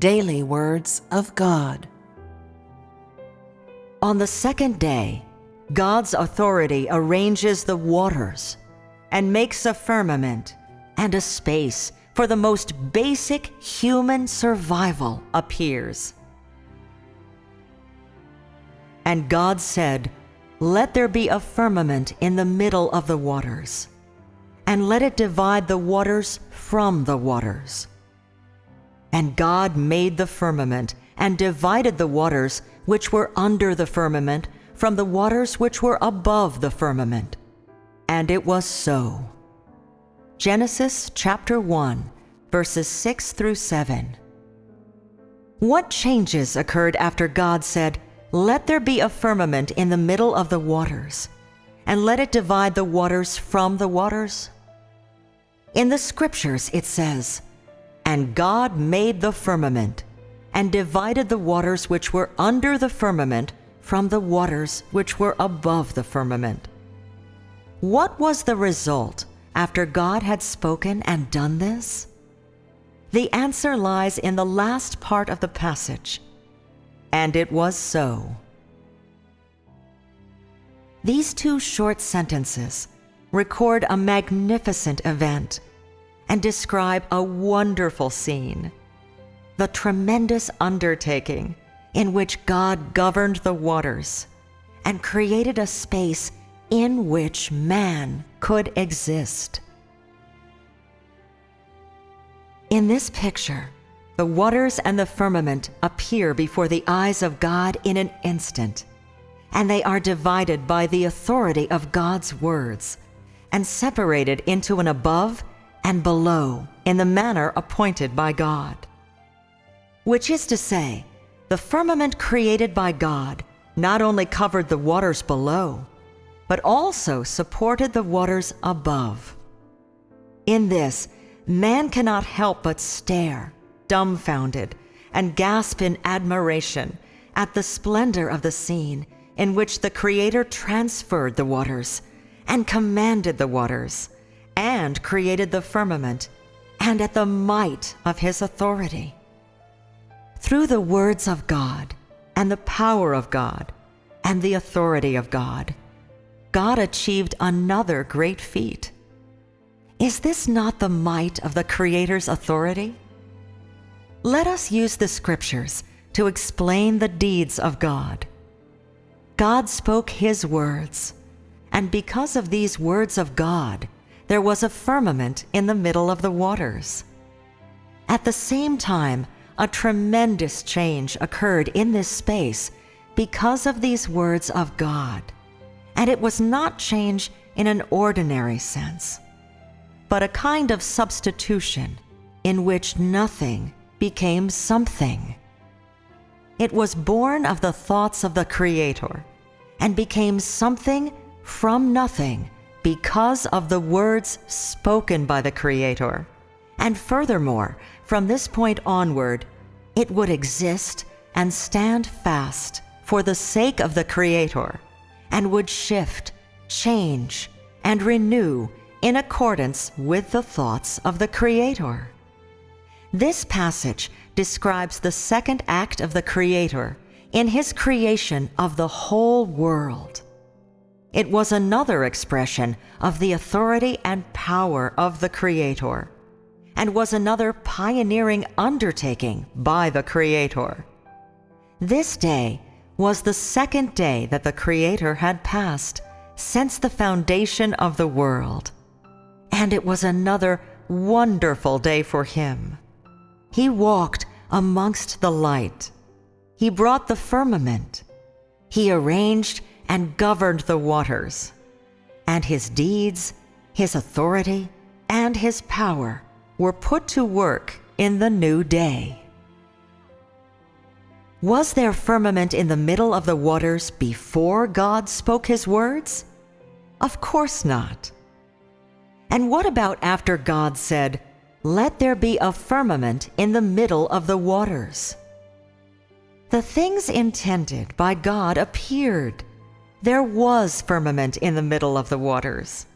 Daily Words of God. On the second day, God's authority arranges the waters and makes a firmament, and a space for the most basic human survival appears. And God said, "Let there be a firmament in the middle of the waters, and let it divide the waters from the waters." And God made the firmament and divided the waters which were under the firmament from the waters which were above the firmament. And it was so. Genesis chapter 1, verses 6 through 7. What changes occurred after God said, "Let there be a firmament in the middle of the waters, and let it divide the waters from the waters"? In the scriptures it says, "And God made the firmament, and divided the waters which were under the firmament from the waters which were above the firmament." What was the result after God had spoken and done this? The answer lies in the last part of the passage. And it was so. These two short sentences record a magnificent event and describe a wonderful scene, the tremendous undertaking in which God governed the waters and created a space in which man could exist. In this picture, the waters and the firmament appear before the eyes of God in an instant, and they are divided by the authority of God's words and separated into an above and below in the manner appointed by God. Which is to say, the firmament created by God not only covered the waters below, but also supported the waters above. In this, man cannot help but stare, dumbfounded, and gasp in admiration at the splendor of the scene in which the Creator transferred the waters and commanded the waters and created the firmament, and at the might of his authority. Through the words of God and the power of God and the authority of God, God achieved another great feat. Is this not the might of the Creator's authority? Let us use the scriptures to explain the deeds of God. God spoke his words, and because of these words of God, there was a firmament in the middle of the waters. At the same time, a tremendous change occurred in this space because of these words of God. And it was not change in an ordinary sense, but a kind of substitution in which nothing became something. It was born of the thoughts of the Creator and became something from nothing because of the words spoken by the Creator. And furthermore, from this point onward, it would exist and stand fast for the sake of the Creator, and would shift, change, and renew in accordance with the thoughts of the Creator. This passage describes the second act of the Creator in his creation of the whole world. It was another expression of the authority and power of the Creator, and was another pioneering undertaking by the Creator. This day was the second day that the Creator had passed since the foundation of the world, and it was another wonderful day for him. He walked amongst the light. He brought the firmament. He arranged and governed the waters, and his deeds, his authority, and his power were put to work in the new day. Was there firmament in the middle of the waters before God spoke his words? Of course not. And what about after God said, "Let there be a firmament in the middle of the waters"? The things intended by God appeared. There was firmament in the middle of the waters,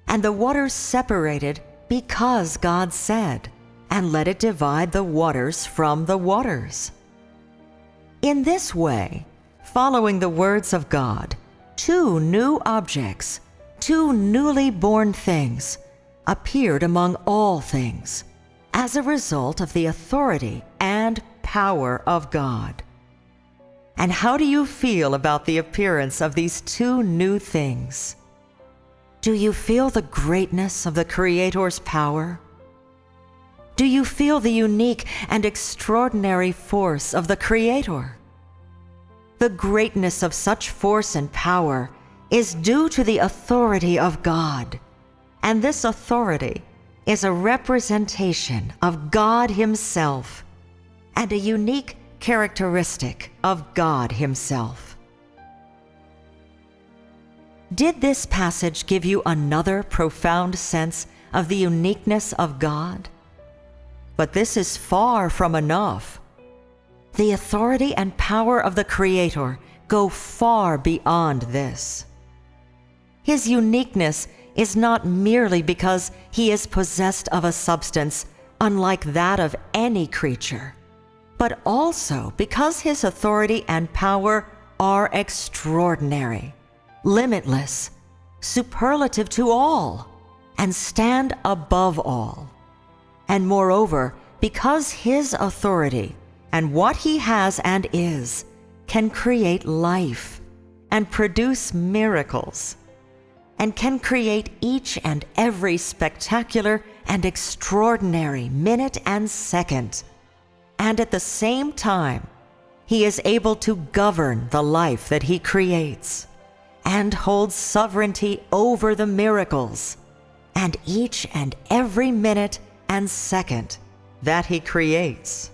and the waters separated because God said, and let it divide the waters from the waters. In this way, following the words of God, two new objects, two newly born things, appeared among all things, as a result of the authority and power of God. And how do you feel about the appearance of these two new things? Do you feel the greatness of the Creator's power? Do you feel the unique and extraordinary force of the Creator? The greatness of such force and power is due to the authority of God, and this authority is a representation of God Himself and a unique characteristic of God Himself. Did this passage give you another profound sense of the uniqueness of God? But this is far from enough. The authority and power of the Creator go far beyond this. His uniqueness is not merely because He is possessed of a substance unlike that of any creature, but also because His authority and power are extraordinary, limitless, superlative to all, and stand above all. And moreover, because His authority and what He has and is can create life and produce miracles, and can create each and every spectacular and extraordinary minute and second, and at the same time, He is able to govern the life that He creates, and holds sovereignty over the miracles, and each and every minute and second that He creates.